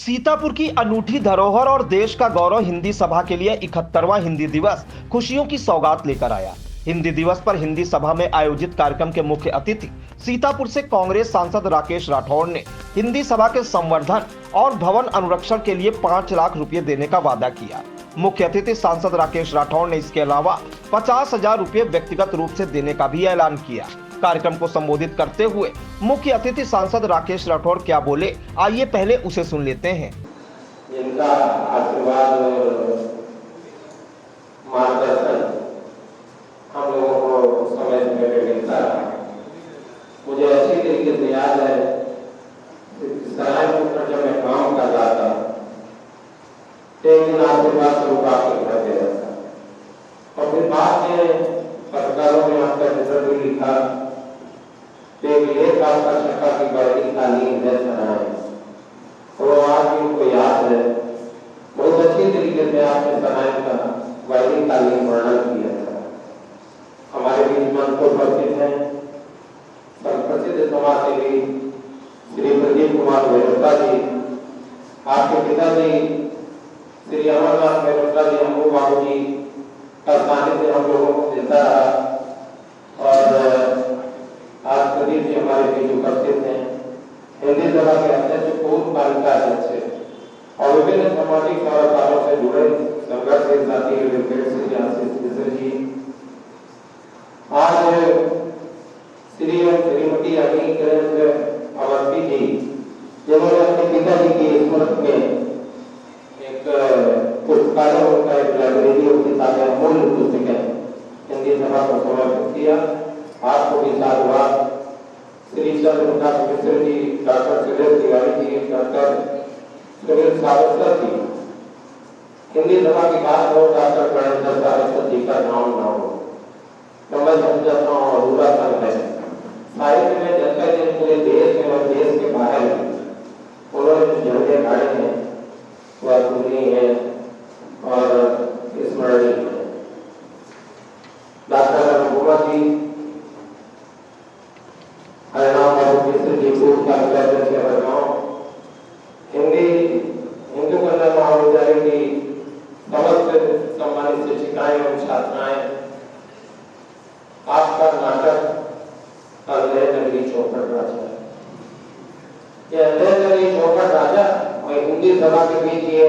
सीतापुर की अनूठी धरोहर और देश का गौरव हिंदी सभा के लिए 71वां हिंदी दिवस खुशियों की सौगात लेकर आया। हिंदी दिवस पर हिंदी सभा में आयोजित कार्यक्रम के मुख्य अतिथि सीतापुर से कांग्रेस सांसद राकेश राठौड़ ने हिंदी सभा के संवर्धन और भवन अनुरक्षण के लिए 5 लाख रुपए देने का वादा किया। मुख्य अतिथि सांसद राकेश राठौड़ ने इसके अलावा 50,000 रुपए व्यक्तिगत रूप से देने का भी ऐलान किया। कार्यक्रम को संबोधित करते हुए मुख्य अतिथि सांसद राकेश राठौड़ क्या बोले, आइए पहले उसे सुन लेते हैं। जिनका आशीर्वाद और मार्गदर्शन हम लोगों को समय समय पे मिलता है। मुझे अच्छी तरीके से याद है सरायपुर पर जब मैं काम कर रहा था, एक दिन आशीर्वाद स्वरूप आपके घर पे था और फिर बाद में पत्रकारों ने आपका चित्र भी लिखा। एक लेख आपका छक्का की बड़ी तालीम है सराय, और आज भी उनको याद है। बहुत अच्छी तरीके से आपने सराय का बड़ी तालीम वर्णन किया था। हमारे बीच में उनको परिचित है प्रसिद्ध समाजसेवी श्री प्रदीप कुमार मेहता जी, आपके पिताजी श्री अमरनाथ मेहता जी, अम्बू बाबू जी का सानिध्य हम लोगों को मिलता रहा। और आज प्रदीप जी हमारे बीच उपस्थित हैं। हिंदी सभा के अध्यक्ष, पूर्व पालिका अध्यक्ष और विभिन्न सामाजिक कार्यक्रमों से जुड़े संघर्षशील साथी श्री आशीष मिश्र जी, आज श्री श्रीमती अग्निकिरण अवस्थी जी, जिन्होंने अपने पिताजी की स्मृति में एक पुस्तकालय, उनका एक लाइब्रेरी, उनकी साथ अमूल्य पुस्तकें हिंदी सभा को समर्पित किया। आपको भी साधुवाद। श्री चंद्रप्रकाश मिश्र जी, डॉक्टर सुरेश तिवारी जी, डॉक्टर सुनील सावस्कर जी, हिंदी सभा की बात हो डॉक्टर गणेश सावस्कर जी का नाम ना हो तो मैं समझता हूँ अधूरा सन है। साहित्य में जब तक पूरे देश में और देश के बाहर उन्होंने जो झंडे गाड़े हैं वह अधूरी है और स्मरणीय है। डॉक्टर अनुपमा जी, हरिनाम बाबू मिश्र जी, पूर्व पालिका अध्यक्ष हरिनाम, हिंदू कन्या महाविद्यालय की समस्त सम्मानित शिक्षिकाएं और छात्राएं, आपका नाटक अंधेर नगरी चौपट राजा, ये अंधेर नगरी चौपट राजा और हिंदी सभा के बीच ये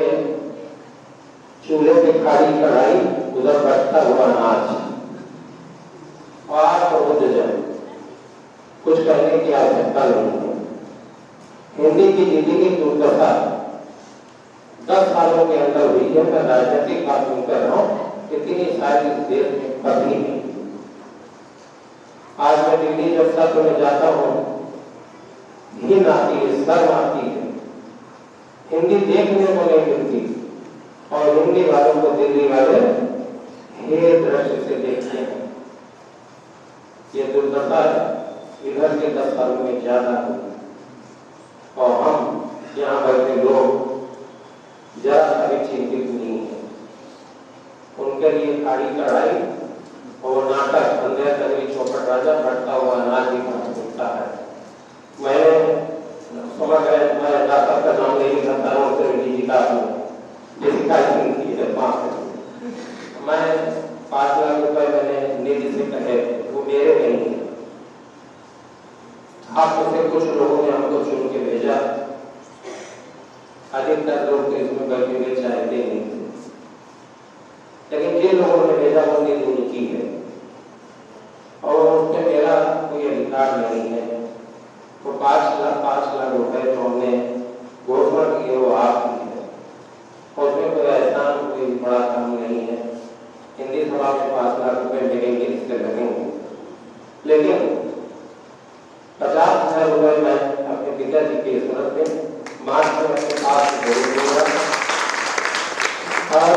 चूल्हे पे खाड़ी कढ़ाई, उधर बढ़ता हुआ नाच, और आप प्रबुद्ध जन, कुछ कहने की आवश्यकता नहीं है। हिंदी की जिंदगी दुर्दशा 10 सालों के अंदर हुई है। मैं राजनीतिक बात नहीं कर रहा हूँ, इतनी शायद इस देश में कभी नहीं। आज मैं दिल्ली जब सत्र में जाता हूँ, घिन आती है, शर्म आती है। हिंदी देखने को नहीं मिलती और हिंदी वालों को दिल्ली वाले हे दृष्टि से देखते हैं। ये दुर्दशा इधर के 10 सालों में ज्यादा हुई और हम यहाँ बैठे लोग जरा भी चिंतित नहीं है। उनके लिए खाड़ी कढ़ाई और नाटक अंधेर नगरी चौपट राजा, बढ़ता हुआ अनाज भी मिलता है। मैं समझ गए, मैं डॉक्टर का नाम नहीं करता हूँ, जी का ये शिकायत की है। मैं 5 लाख रुपए मैंने निधि से कहे, वो मेरे नहीं है। आपको से कुछ लोगों ने हमको चुन के भेजा, अधिकतर लोग तो इसमें बैठे हुए चाहते नहीं थे, लेकिन जिन लोगों ने भेजा वो निधि उनकी है और उसमें मेरा कोई अधिकार नहीं है। तो 5 लाख रुपए जो हमने घोषणा की है वो आपकी है और उसमें कोई एहसान, कोई बड़ा काम नहीं है। हिंदी सभा में 5 लाख रुपए लगेंगे, इससे लगेंगे, लेकिन 50,000 रुपए मैं अपने पिताजी की स्मृति में मार्च में अपने पास भेज दूंगा। और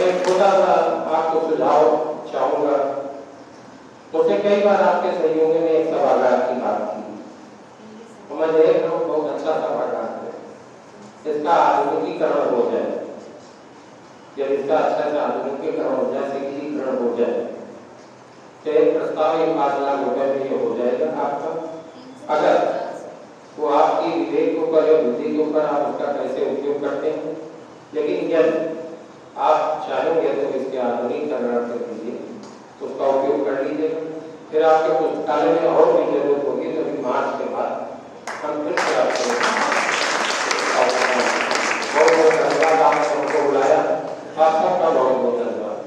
एक छोटा सा आपको सुझाव चाहूंगा। मुझे कई बार आपके सहयोगी ने एक सभागार की बात की, तो मैं देख रहा हूँ बहुत अच्छा सभागार है, इसका आधुनिकीकरण हो जाए। जब इसका अच्छा सा आधुनिकीकरण हो जाए, शिक्षीकरण हो जाए, तो एक प्रस्ताव 5 लाख रुपए में ये हो जाएगा आपका। अगर वो आपकी विवेक के ऊपर या बुद्धि के ऊपर आप उसका कैसे उपयोग करते हैं। लेकिन जब आप चाहेंगे तो इसके आधुनिकीकरण कर दीजिए, तो उसका उपयोग कर लीजिए। फिर आपके पुस्तकालय में और भी जरूरत होगी तो अभी मार्च के बाद हम फिर से आपको बहुत धन्यवाद, आपने हमको बुलाया, आपका बहुत बहुत धन्यवाद।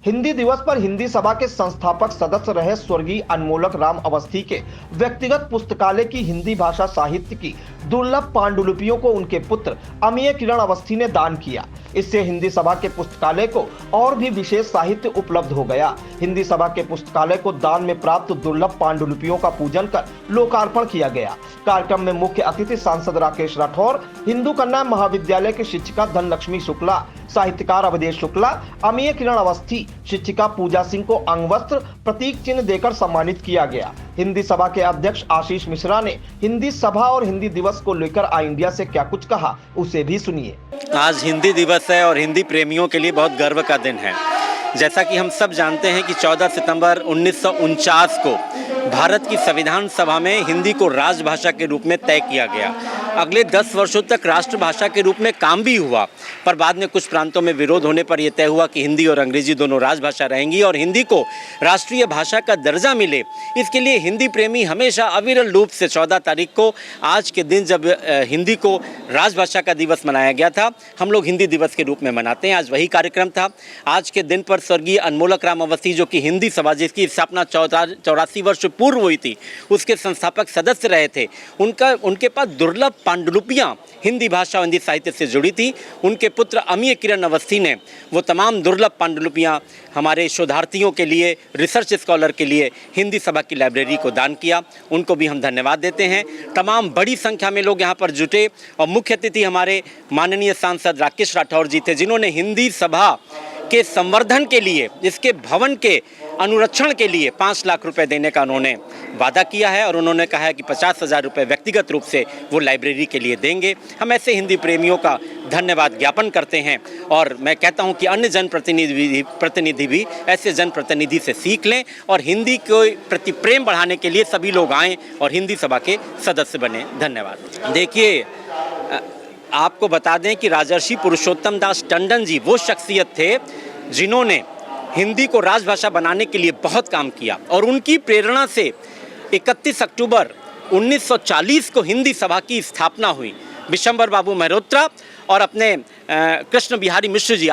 हिंदी दिवस पर हिंदी सभा के संस्थापक सदस्य रहे स्वर्गीय अनमोलक राम अवस्थी के व्यक्तिगत पुस्तकालय की हिंदी भाषा साहित्य की दुर्लभ पांडुलिपियों को उनके पुत्र अमीय किरण अवस्थी ने दान किया। इससे हिंदी सभा के पुस्तकालय को और भी विशेष साहित्य उपलब्ध हो गया। हिंदी सभा के पुस्तकालय को दान में प्राप्त दुर्लभ पांडुलिपियों का पूजन कर लोकार्पण किया गया। कार्यक्रम में मुख्य अतिथि सांसद राकेश राठौर, हिंदू कन्या महाविद्यालय की शिक्षिका धनलक्ष्मी शुक्ला, साहित्यकार अवधेश शुक्ला, अमीय किरण अवस्थी, शिक्षिका पूजा सिंह को अंगवस्त्र प्रतीक चिन्ह देकर सम्मानित किया गया। हिंदी सभा के अध्यक्ष आशीष मिश्रा ने हिंदी सभा और हिंदी दिवस को लेकर आई इंडिया से क्या कुछ कहा, उसे भी सुनिए। आज हिंदी दिवस है और हिंदी प्रेमियों के लिए बहुत गर्व का दिन है। जैसा कि हम सब जानते हैं कि 14 सितंबर 1949 को भारत की संविधान सभा में हिंदी को राजभाषा के रूप में तय किया गया। अगले 10 वर्षों तक राष्ट्रभाषा के रूप में काम भी हुआ, पर बाद में कुछ प्रांतों में विरोध होने पर यह तय हुआ कि हिंदी और अंग्रेजी दोनों राजभाषा रहेंगी और हिंदी को राष्ट्रीय भाषा का दर्जा मिले। इसके लिए हिंदी प्रेमी हमेशा अविरल रूप से 14 तारीख को, आज के दिन जब हिंदी को राजभाषा का दिवस मनाया गया था, हम लोग हिंदी दिवस के रूप में मनाते हैं। आज वही कार्यक्रम था। आज के दिन पर स्वर्गीय अनमोलक राम अवस्थी, जो कि हिंदी सभा जिसकी स्थापना 84 वर्ष पूर्व हुई थी, उसके संस्थापक सदस्य रहे थे, उनके पास दुर्लभ पांडुलिपियाँ हिंदी भाषा और हिंदी साहित्य से जुड़ी थी। उनके पुत्र अमीय किरण अवस्थी ने वो तमाम दुर्लभ पांडुलिपियाँ हमारे शोधार्थियों के लिए, रिसर्च स्कॉलर के लिए हिंदी सभा की लाइब्रेरी को दान किया। उनको भी हम धन्यवाद देते हैं। तमाम बड़ी संख्या में लोग यहाँ पर जुटे और मुख्य अतिथि हमारे माननीय सांसद राकेश राठौर जी थे, जिन्होंने हिंदी सभा के संवर्धन के लिए, इसके भवन के अनुरक्षण के लिए 5 लाख रुपए देने का उन्होंने वादा किया है और उन्होंने कहा है कि 50,000 रुपये व्यक्तिगत रूप से वो लाइब्रेरी के लिए देंगे। हम ऐसे हिंदी प्रेमियों का धन्यवाद ज्ञापन करते हैं और मैं कहता हूं कि अन्य जनप्रतिनिधि भी ऐसे जनप्रतिनिधि से सीख लें और हिंदी के प्रति प्रेम बढ़ाने के लिए सभी लोग आएँ और हिंदी सभा के सदस्य बने। धन्यवाद। देखिए, आपको बता दें कि राजर्षि पुरुषोत्तम दास टंडन जी वो शख्सियत थे जिन्होंने हिंदी को राजभाषा बनाने के लिए बहुत काम किया और उनकी प्रेरणा से 31 अक्टूबर 1940 को हिंदी सभा की स्थापना हुई। विशंबर बाबू मेहरोत्रा और अपने कृष्ण बिहारी मिश्र जी,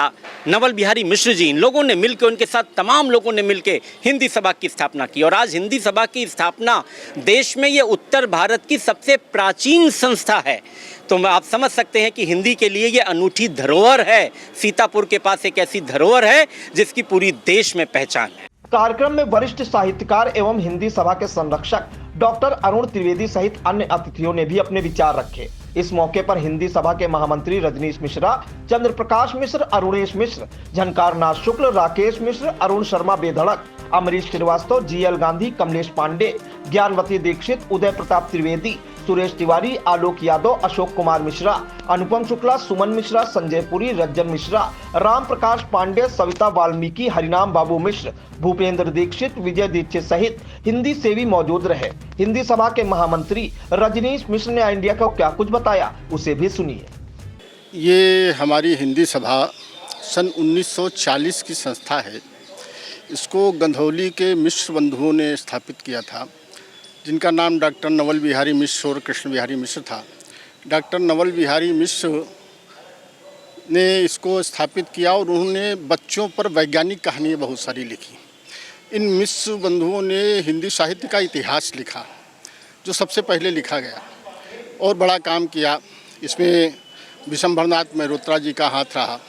नवल बिहारी मिश्र जी, इन लोगों ने मिलकर, उनके साथ तमाम लोगों ने मिलकर हिंदी सभा की स्थापना की और आज हिंदी सभा की स्थापना देश में ये उत्तर भारत की सबसे प्राचीन संस्था है। तो आप समझ सकते हैं कि हिंदी के लिए ये अनूठी धरोहर है। सीतापुर के पास एक ऐसी धरोहर है जिसकी पूरी देश में पहचान है। कार्यक्रम में वरिष्ठ साहित्यकार एवं हिंदी सभा के संरक्षक डॉक्टर अरुण त्रिवेदी सहित अन्य अतिथियों ने भी अपने विचार रखे। इस मौके पर हिंदी सभा के महामंत्री रजनीश मिश्रा, चंद्र प्रकाश मिश्र, अरुणेश मिश्र, झनकार नाथ शुक्ल, राकेश मिश्र, अरुण शर्मा बेधड़क, अमरीश श्रीवास्तव, जीएल गांधी, कमलेश पांडे, ज्ञानवती दीक्षित, उदय प्रताप त्रिवेदी, सुरेश तिवारी, आलोक यादव, अशोक कुमार मिश्रा, अनुपम शुक्ला, सुमन मिश्रा, संजय पुरी, रज्जन मिश्रा, राम प्रकाश पांडे, सविता वाल्मीकि, हरिनाम बाबू मिश्र, भूपेंद्र दीक्षित, विजय दीक्षित सहित हिंदी सेवी मौजूद रहे। हिंदी सभा के महामंत्री रजनीश मिश्र ने इंडिया को क्या कुछ बताया, उसे भी सुनिए। ये हमारी हिंदी सभा सन 1940 की संस्था है। इसको गंधौली के मिश्र बंधुओं ने स्थापित किया था, जिनका नाम डॉक्टर नवल बिहारी मिश्र और कृष्ण बिहारी मिश्र था। डॉक्टर नवल बिहारी मिश्र ने इसको स्थापित किया और उन्होंने बच्चों पर वैज्ञानिक कहानियाँ बहुत सारी लिखी। इन मिश्र बंधुओं ने हिंदी साहित्य का इतिहास लिखा, जो सबसे पहले लिखा गया, और बड़ा काम किया। इसमें विशंबरनाथ मेहरोत्रा जी का हाथ रहा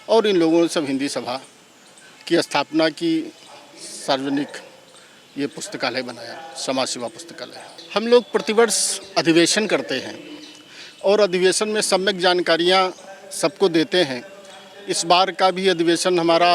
और इन लोगों ने सब हिंदी सभा की स्थापना की, सार्वजनिक ये पुस्तकालय बनाया, समाज सेवा पुस्तकालय। हम लोग प्रतिवर्ष अधिवेशन करते हैं और अधिवेशन में सम्यक जानकारियाँ सबको देते हैं। इस बार का भी अधिवेशन हमारा,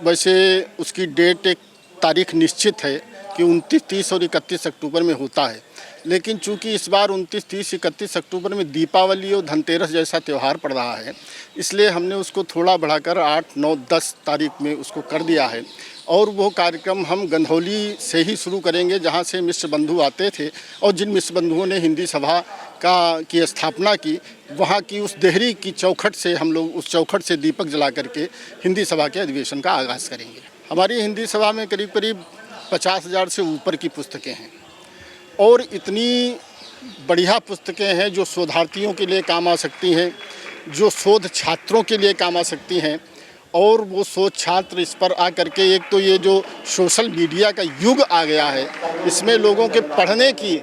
वैसे उसकी डेट, एक तारीख निश्चित है कि 29, 30 और 31 अक्टूबर में होता है, लेकिन चूंकि इस बार 29, 30, 31 अक्टूबर में दीपावली और धनतेरस जैसा त्यौहार पड़ रहा है, इसलिए हमने उसको थोड़ा बढ़ाकर 8, 9, 10 तारीख में उसको कर दिया है। और वो कार्यक्रम हम गंधौली से ही शुरू करेंगे, जहाँ से मिश्र बंधु आते थे और जिन मिश्र बंधुओं ने हिंदी सभा की स्थापना की, वहाँ की उस देहरी की चौखट से हम लोग उस चौखट से दीपक जला करके हिंदी सभा के अधिवेशन का आगाज़ करेंगे। हमारी हिंदी सभा में करीब करीब 50,000 से ऊपर की पुस्तकें हैं और इतनी बढ़िया पुस्तकें हैं जो शोधार्थियों के लिए काम आ सकती हैं, जो शोध छात्रों के लिए काम आ सकती हैं। और वो शोध छात्र इस पर आ करके, एक तो ये जो सोशल मीडिया का युग आ गया है, इसमें लोगों के पढ़ने की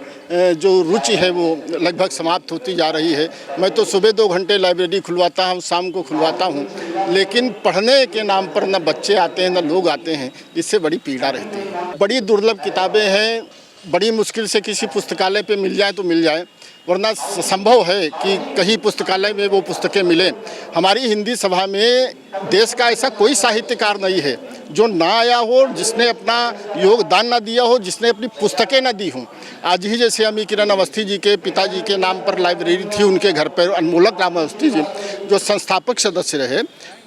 जो रुचि है वो लगभग समाप्त होती जा रही है। मैं तो सुबह 2 घंटे लाइब्रेरी खुलवाता हूँ, शाम को खुलवाता हूँ, लेकिन पढ़ने के नाम पर न बच्चे आते हैं न लोग आते हैं, इससे बड़ी पीड़ा रहती है। बड़ी दुर्लभ किताबें हैं, बड़ी मुश्किल से किसी पुस्तकालय पे मिल जाए तो मिल जाए, वरना संभव है कि कहीं पुस्तकालय में वो पुस्तकें मिलें। हमारी हिंदी सभा में देश का ऐसा कोई साहित्यकार नहीं है जो ना आया हो, जिसने अपना योगदान ना दिया हो, जिसने अपनी पुस्तकें ना दी हों। आज ही जैसे अमी किरण अवस्थी जी के पिताजी के नाम पर लाइब्रेरी थी उनके घर पर, अनमोलक राम अवस्थी जी जो संस्थापक सदस्य रहे,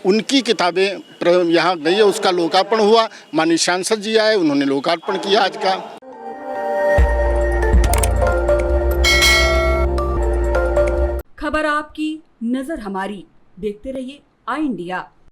उनकी किताबें यहाँ गई है, उसका लोकार्पण हुआ। माननीय सांसद जी आए, उन्होंने लोकार्पण किया आज का। खबर आपकी, नजर हमारी। देखते रहिए आई इंडिया।